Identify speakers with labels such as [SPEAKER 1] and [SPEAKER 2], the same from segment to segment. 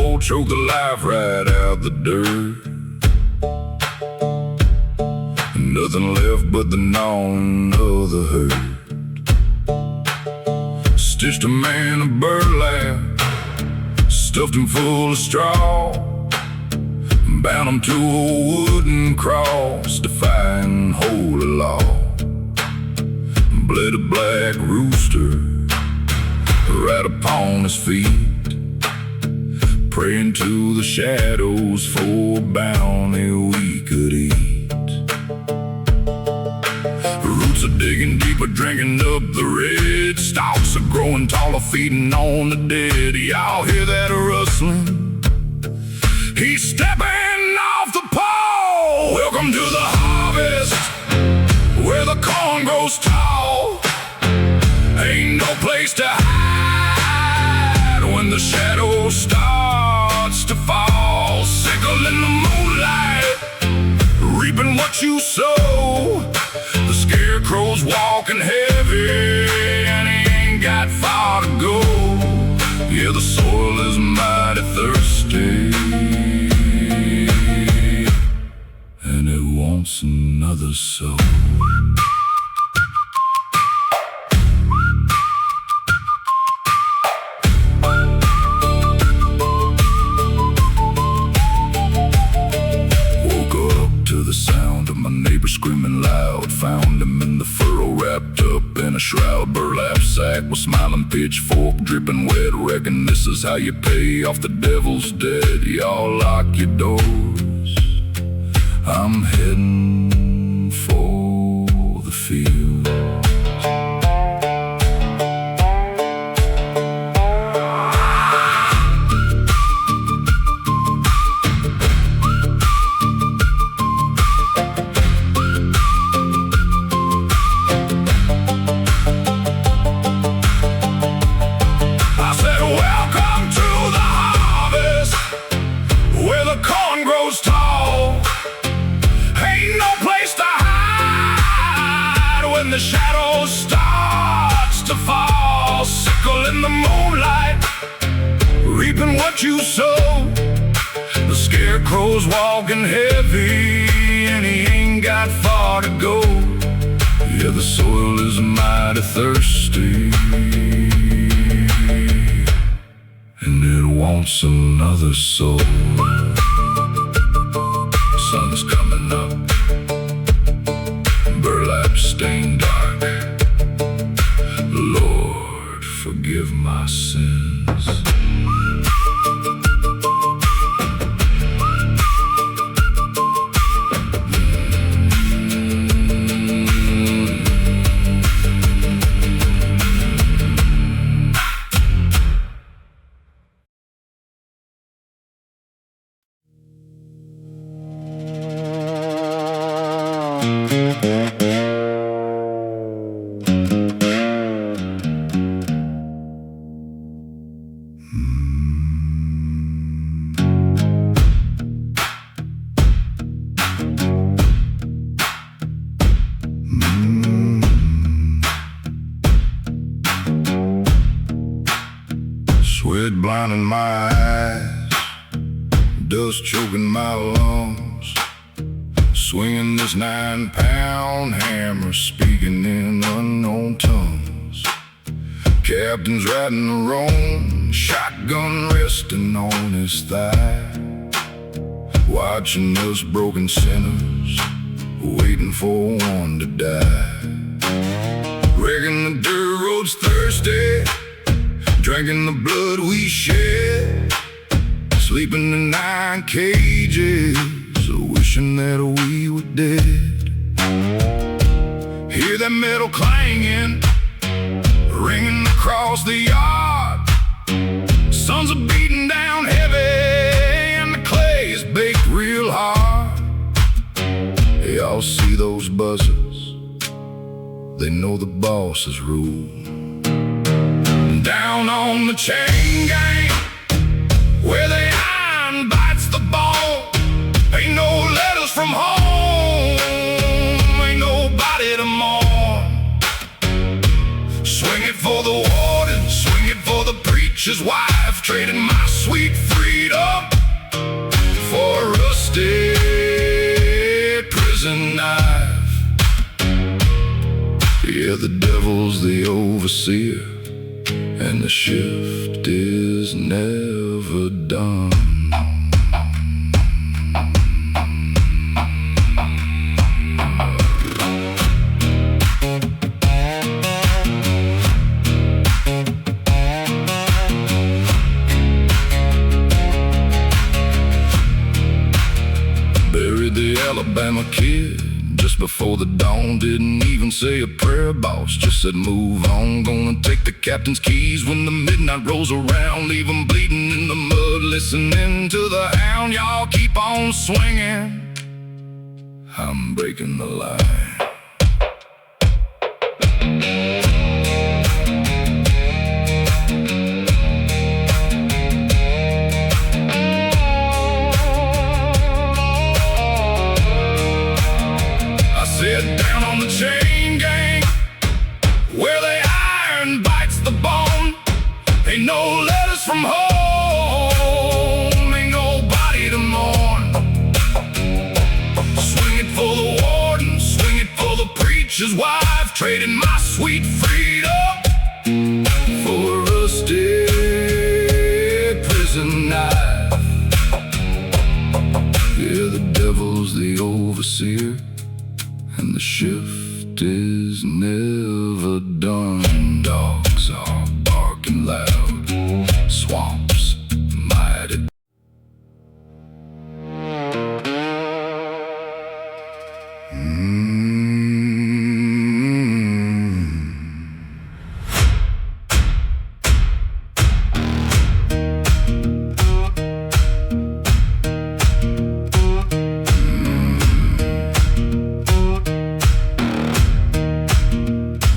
[SPEAKER 1] cold, choke the life right out the dirt. Nothing left but the gnawing of the hurt. Stitched a man of burlap, stuffed him full of straw, bound him to a wooden cross, defying holy law. Bled a black rooster right upon his feet, praying to the shadows for a bounty we could eat. Roots are digging deeper, drinking up the red. Stalks are growing taller, feeding on the dead. Y'all hear that rustling? He's stepping off the pole. Welcome to the harvest, where the corn grows tall. Ain't no place to hide when the shadow starts to fall. Sickle in the moonlight, reaping what you sow. The scarecrow's walking heavy, and he ain't got far to go. Yeah, the soil is mighty thirsty, and it wants another soul. Screaming loud, found him in the furrow, wrapped up in a shroud. Burlap sack with smiling pitchfork, dripping wet. Reckon this is how you pay off the devil's debt. Y'all lock your doors, I'm heading for the field. The shadow starts to fall. Sickle in the moonlight, reaping what you sow. The scarecrow's walking heavy, and he ain't got far to go. Yeah, the soil is mighty thirsty, and it wants another soul. Sun's coming up, burlap stained dark. Lord, forgive my sins. Sweat blinding my eyes, dust choking my lungs, swinging this 9-pound hammer, speaking in unknown tongues. Captain's riding the roan, shotgun resting on his thigh, watching us broken sinners, waiting for one to die. Reckon the dirt road's thirsty, drinking the blood we shed, sleeping in 9 cages, wishing that we were dead. Hear that metal clanging, ringing across the yard. Suns are beating down heavy, and the clay is baked real hard. Y'all see those buzzers? They know the boss is rule. Down on the chain gang, where the iron bites the bone, ain't no letters from home, ain't nobody to mourn. Swing it for the warden, swing it for the preacher's wife, trading my sweet freedom overseer, and the shift is never done. Buried the Alabama kid just before the dawn. Didn't even say a prayer, boss, just said move on. Gonna take the captain's keys when the midnight rolls around. Leave him bleeding in the mud, listening to the hound. Y'all keep on swinging, I'm breaking the line. Down on the chain gang, where the iron bites the bone. Ain't no letters from home, ain't nobody to mourn. Swing it for the warden, swing it for the preacher's wife. Trading my sweet freedom for a rusted prison knife. Yeah, the devil's the overseer, and the shift is never done. Dogs are barking loud, swamps mighty.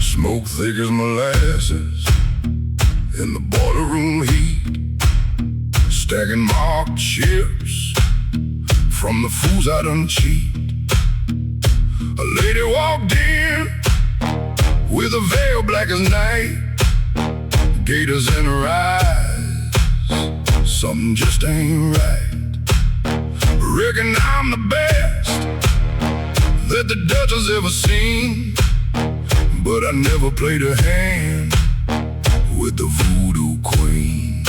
[SPEAKER 1] Smoke thick as molasses in the boiler-room heat, stacking marked chips from the fools I done cheat. A lady walked in with a veil black as night, gators in her eyes, something just ain't right. Reckon I'm the best that the Dutch has ever seen, but I never played a hand with the voodoo queen.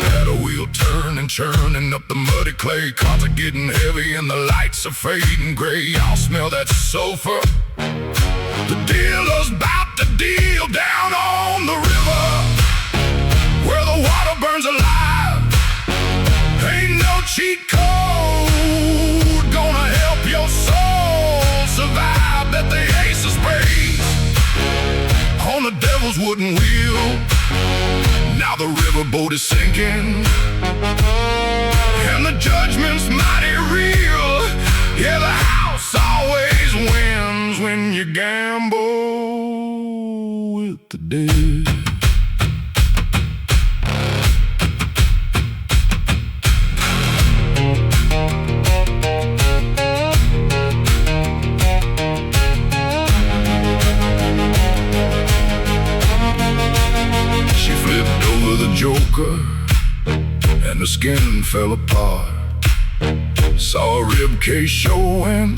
[SPEAKER 1] Paddle wheel turning, churning up the muddy clay. Carts are getting heavy and the lights are fading gray. Y'all smell that sulfur? The dealer's about to deal down on the river, where the water burns alive. Ain't no cheat code gonna help your soul survive. Bet the ace of spades on the devil's wooden wheel. Now the riverboat is sinking, and the judgment's mighty real. Yeah, the house always wins when you gamble with the dead. Joker, and the skin fell apart. Saw a rib cage showing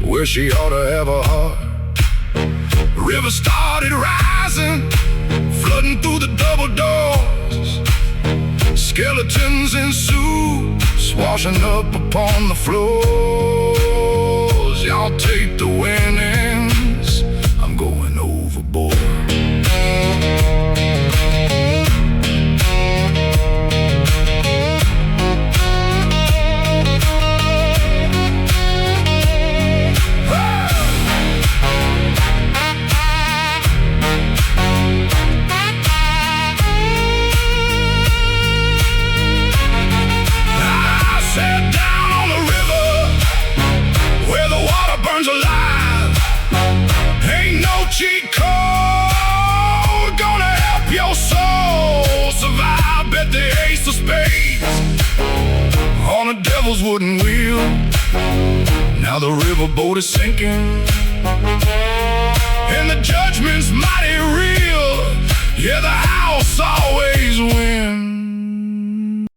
[SPEAKER 1] where she ought to have a heart. The river started rising, flooding through the double doors. Skeletons in suits washing up upon the floors. Y'all take the winnings, I'm going overboard. Cheat code gonna help your soul survive. Bet the ace of spades on the devil's wooden wheel. Now the riverboat is sinking, and the judgment's mighty real. Yeah, the house always wins.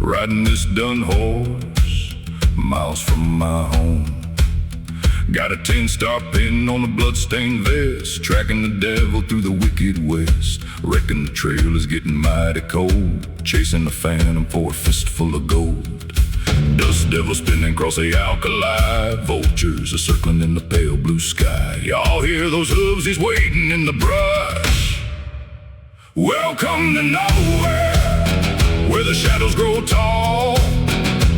[SPEAKER 1] riding this dun horse, miles from my home. Got a 10-star pin on a bloodstained vest, tracking the devil through the wicked west. Reckon the trail is getting mighty cold, chasing the phantom for a fistful of gold. Dust devil spinning across the alkali, vultures are circling in the pale blue sky. Y'all hear those hooves, he's waiting in the brush. Welcome to nowhere, where the shadows grow tall.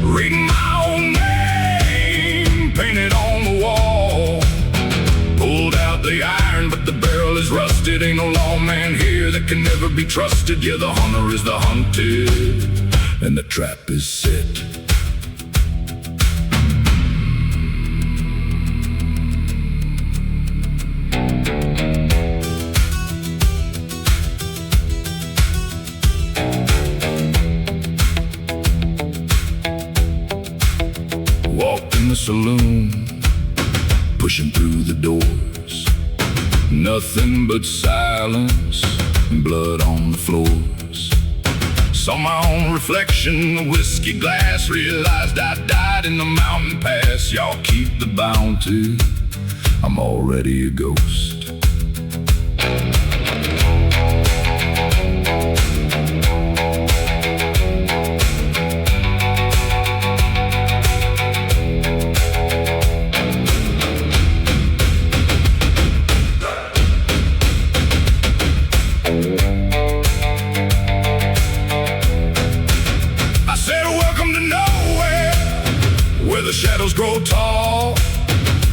[SPEAKER 1] Reading my own name, painted on the wall. Pulled out the iron, but the barrel is rusted. Ain't no lawman here that can never be trusted. Yeah, the hunter is the hunted, and the trap is set. Walked in the saloon, pushing through the doors. Nothing but silence and blood on the floors. Saw my own reflection in the whiskey glass. Realized I died in the mountain pass. Y'all keep the bounty, I'm already a ghost. The shadows grow tall,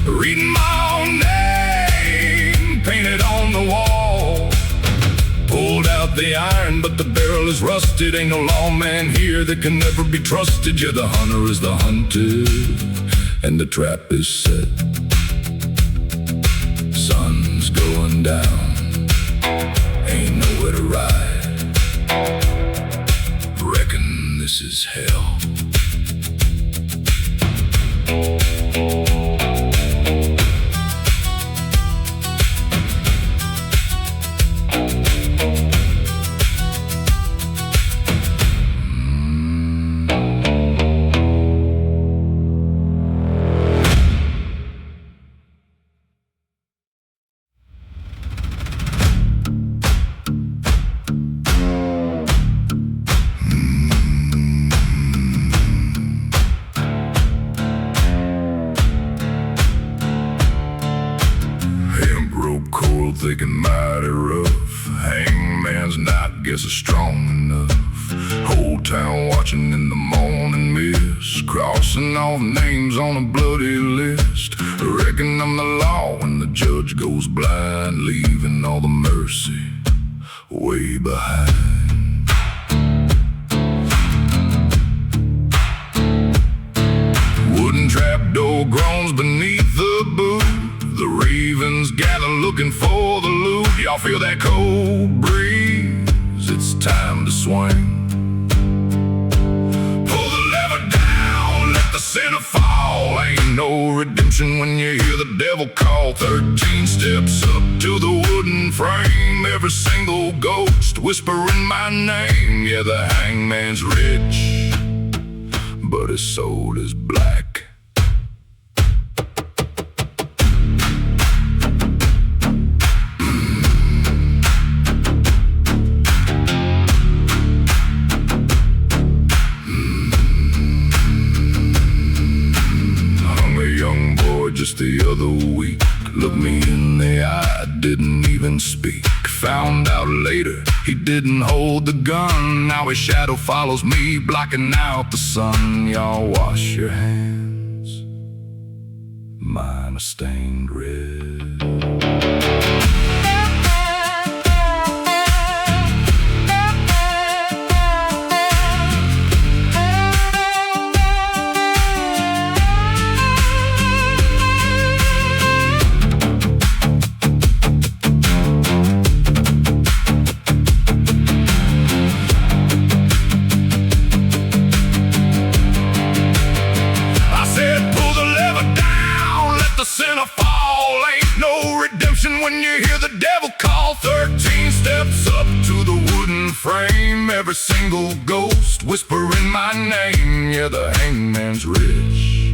[SPEAKER 1] reading my own name, painted on the wall. Pulled out the iron, but the barrel is rusted. Ain't no lawman here that can never be trusted. Yeah, the hunter is the hunted, and the trap is set. Sun's going down, ain't nowhere to ride. Reckon this is hell. Cold, thinking mighty rough. Hangman's knife, guess it's strong enough. Whole town watching in the morning mist, crossing off names on a bloody list. Reckon I'm the law when the judge goes blind, leaving all the mercy way behind. Wooden trapdoor groans beneath the boot. The ravens gather looking for the loot. Y'all feel that cold breeze? It's time to swing. Pull the lever down, let the sinner fall. Ain't no redemption when you hear the devil call. 13 steps up to the wooden frame. Every single ghost whispering my name. Yeah, the hangman's rich, but his soul is black. Just the other week, looked me in the eye, didn't even speak. Found out later, he didn't hold the gun. Now his shadow follows me, blocking out the sun. Y'all wash your hands, mine are stained red. When you hear the devil call, 13 steps up to the wooden frame. Every single ghost whispering my my name. Yeah, the hangman's rich,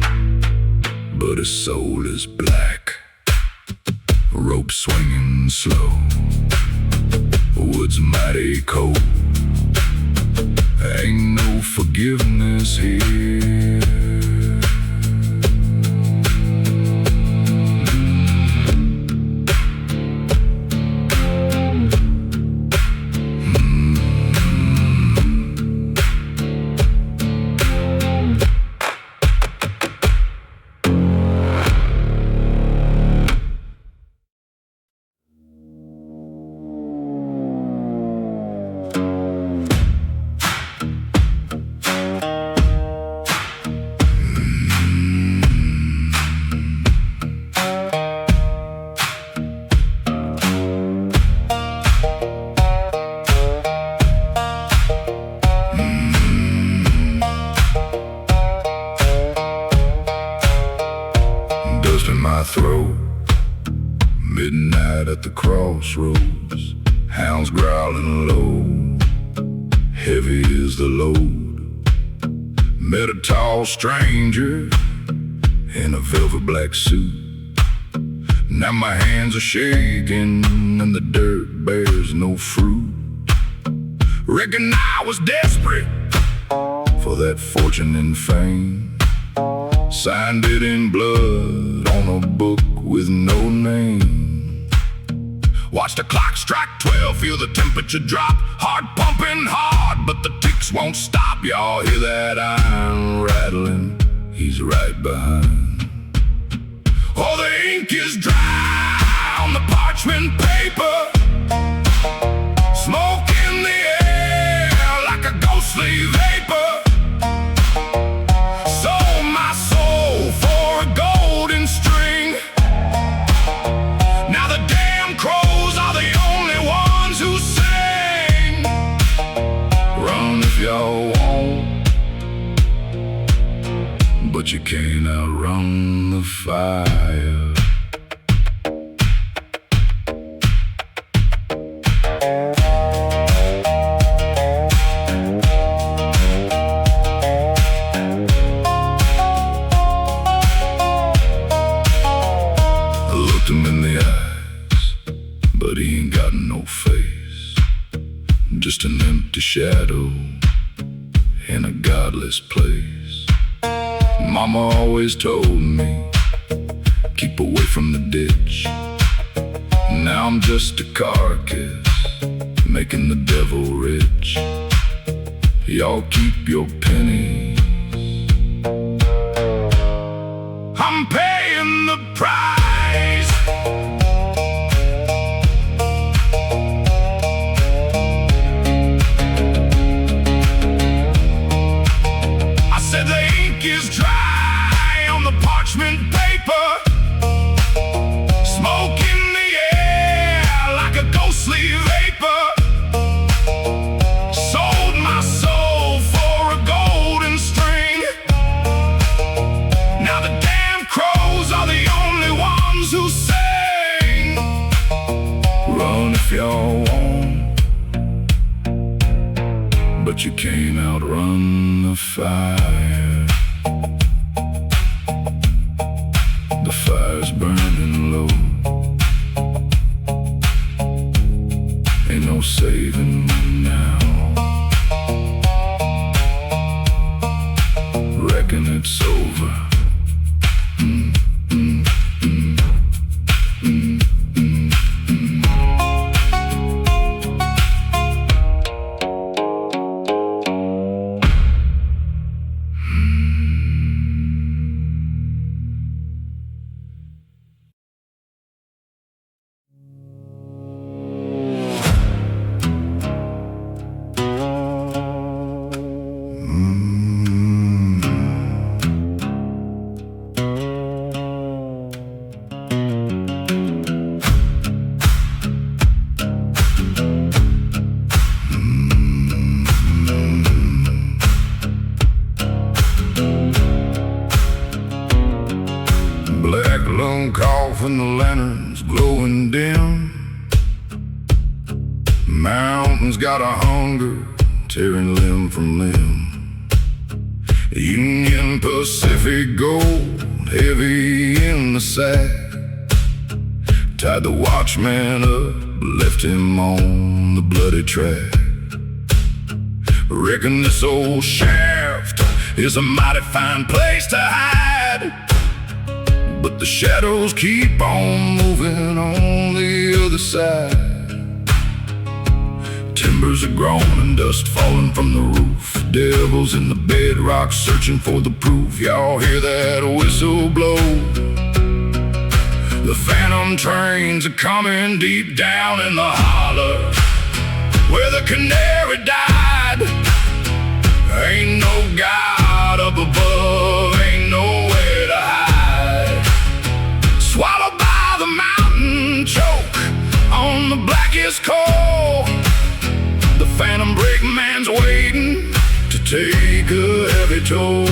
[SPEAKER 1] but his soul is black. Rope swinging slow, wood's mighty cold. Ain't no forgiveness here. In my throat, midnight at the crossroads, hounds growling low, heavy is the load. Met a tall stranger in a velvet black suit. Now my hands are shaking and the dirt bears no fruit. Reckon I was desperate for that fortune and fame. Signed it in blood on a book with no name. Watch the clock strike 12, feel the temperature drop. Heart pumping hard, but the ticks won't stop. Y'all hear that iron rattling? He's right behind. Oh, the ink is dry on the parchment paper. Smoke in the air like a ghostly vapor. Y'all won't, but you can't outrun the fire. I looked him in the eyes, but he ain't got no face, just an empty shadow in a godless place. Mama always told me, keep away from the ditch. Now I'm just a carcass, making the devil rich. Y'all keep your pennies, I'm paying the price. Is dry on the parchment paper. Smoke in the air like a ghostly vapor. Sold my soul for a golden string. Now the damn crows are the only ones who sing. Run if y'all want, but you can't outrun the fire. The fire's burning low, ain't no saving me now. Reckon it's over. Lone coffin, the lanterns glowing dim. Mountains got a hunger, tearing limb from limb. perfect gold, heavy in the sack. Tied the watchman up, left him on the bloody track. Reckon this old shaft is a mighty fine place to hide, but the shadows keep on moving on the other side. Timbers are grown and dust falling from the roof. Devils in the bedrock searching for the proof. Y'all hear that whistle blow? The phantom trains are coming deep down in the holler where the canary died. Ain't no God up above, ain't nowhere to hide. Swallowed by the mountain choke on the blackest coal. The phantom brakeman's waiting to take a heavy toll.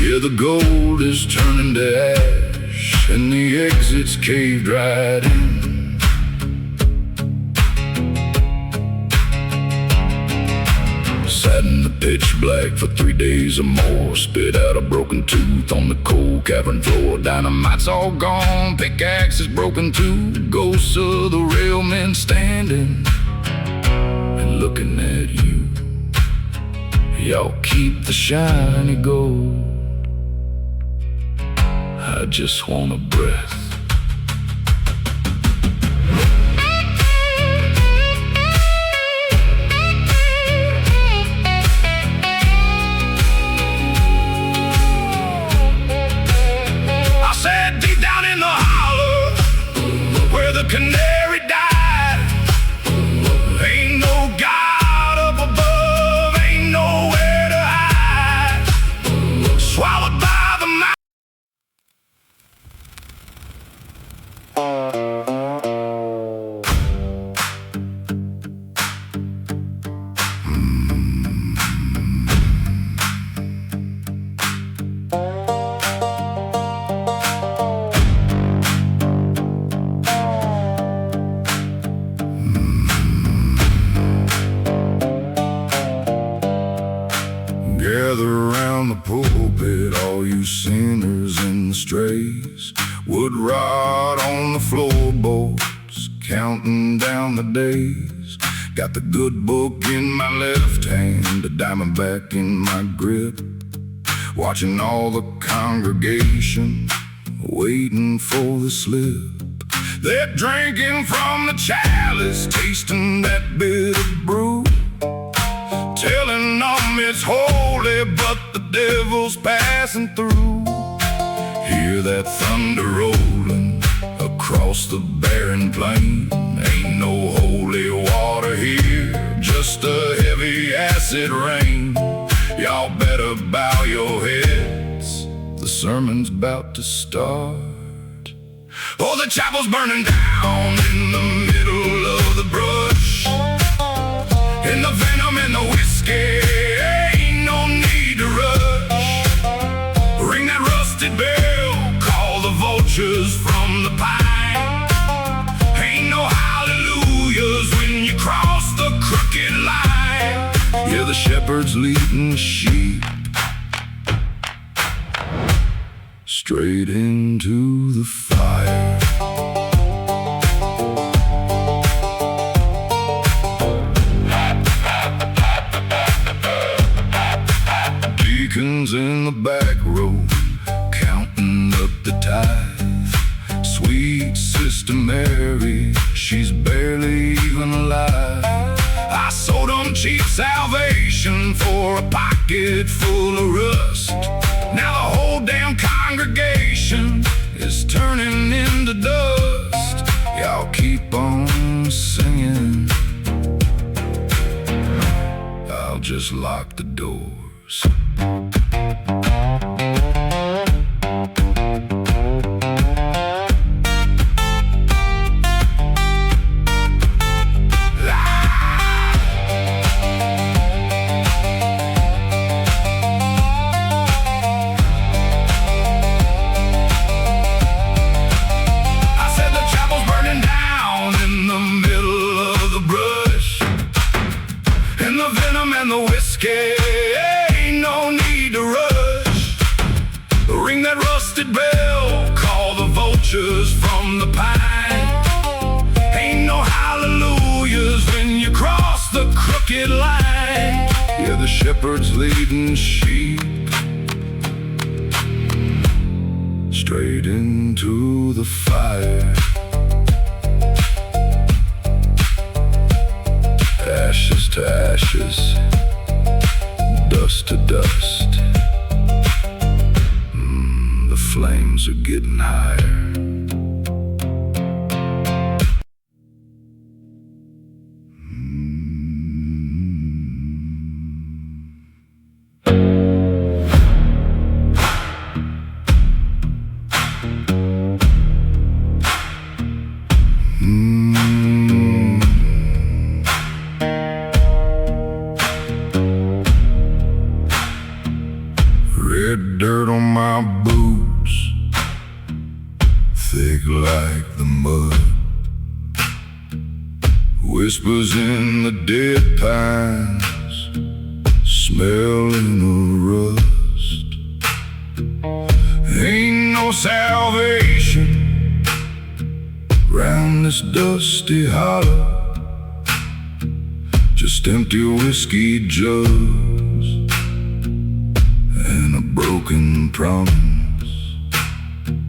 [SPEAKER 1] Yeah, the gold is turning to ash and the exit's caved right in. Sat in the pitch black for 3 days or more. Spit out a broken tooth on the cold cavern floor. Dynamite's all gone, pickaxe is broken too. Ghosts of the railmen standing and looking at you. Y'all keep the shiny gold. I just want a breath. I said deep down in the hollow where the canary died. Ain't no God up above, ain't nowhere to hide. Swallowed by the mouth. Gather around the pulpit, all you sinners and the strays. Wood rot on the floorboards, counting down the days. Got the good book in my left hand, a diamondback in my grip. Watching all the congregation, waiting for the slip. They're drinking from the chalice, tasting that bitter brew. Telling them it's holy, but the devil's passing through. Hear that thunder rolling across the barren plain. Ain't no holy water here, just a heavy acid rain. Y'all better bow your heads, the sermon's about to start. Oh, the chapel's burning down in the middle of the brush. In the venom and the whiskey, ain't no need to rush. Ring that rusted bell, call the vultures from the pine. Ain't no hallelujahs when you cross the crooked line. Yeah, the shepherd's leading sheep straight into the fire. Deacons in the back row, counting up the tithe. Sweet Sister Mary, she's barely even alive. I sold them cheap salvation for a pocket full of rust. Now the whole damn congregation is turning into dust. Y'all keep on singing, I'll just lock the doors. And the whiskey, ain't no need to rush. rusted bell call the vultures from the pine. Ain't no hallelujahs when you cross the crooked line. Yeah, the shepherd's leading sheep straight into the fire. Ashes to ashes, dust to dust. The flames are getting higher. Red dirt on my boots, thick like the mud. Whispers in the dead pines, smelling of rust. Ain't no salvation round this dusty hollow, just empty whiskey jugs and a broken promise.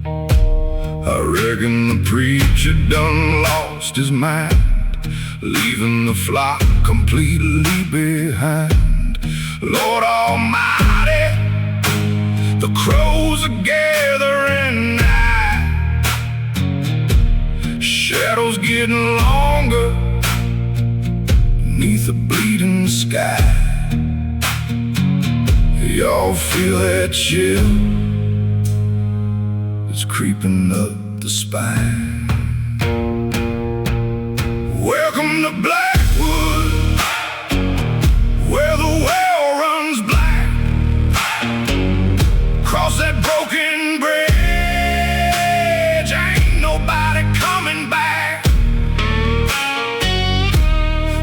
[SPEAKER 1] I reckon the preacher done lost his mind, leaving the flock completely behind. Lord Almighty, the crows are gathering nigh. Shadows getting longer beneath the bleeding sky. Y'all feel that chill? It's creeping up the spine. Welcome to Blackwood, where the well runs black. Cross that broken bridge, ain't nobody coming back.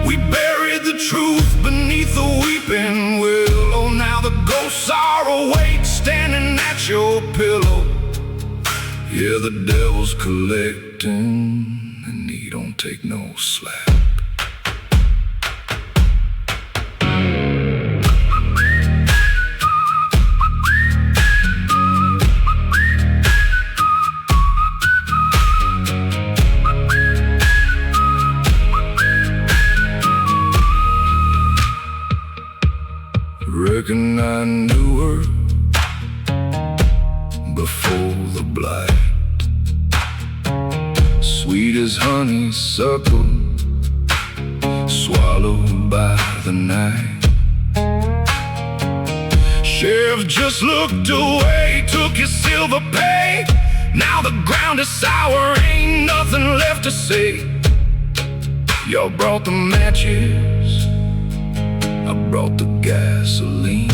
[SPEAKER 1] We buried the truth beneath the weeping willow. Now the ghosts are awake, standing at your pillow. Yeah, the devil's collecting, and he don't take no slack. Reckon I knew her before the blight. Sweet as honeysuckle, swallowed by the night. Sheriff just looked away, took his silver pay. Now the ground is sour, ain't nothing left to say. Y'all brought the matches, I brought the gasoline.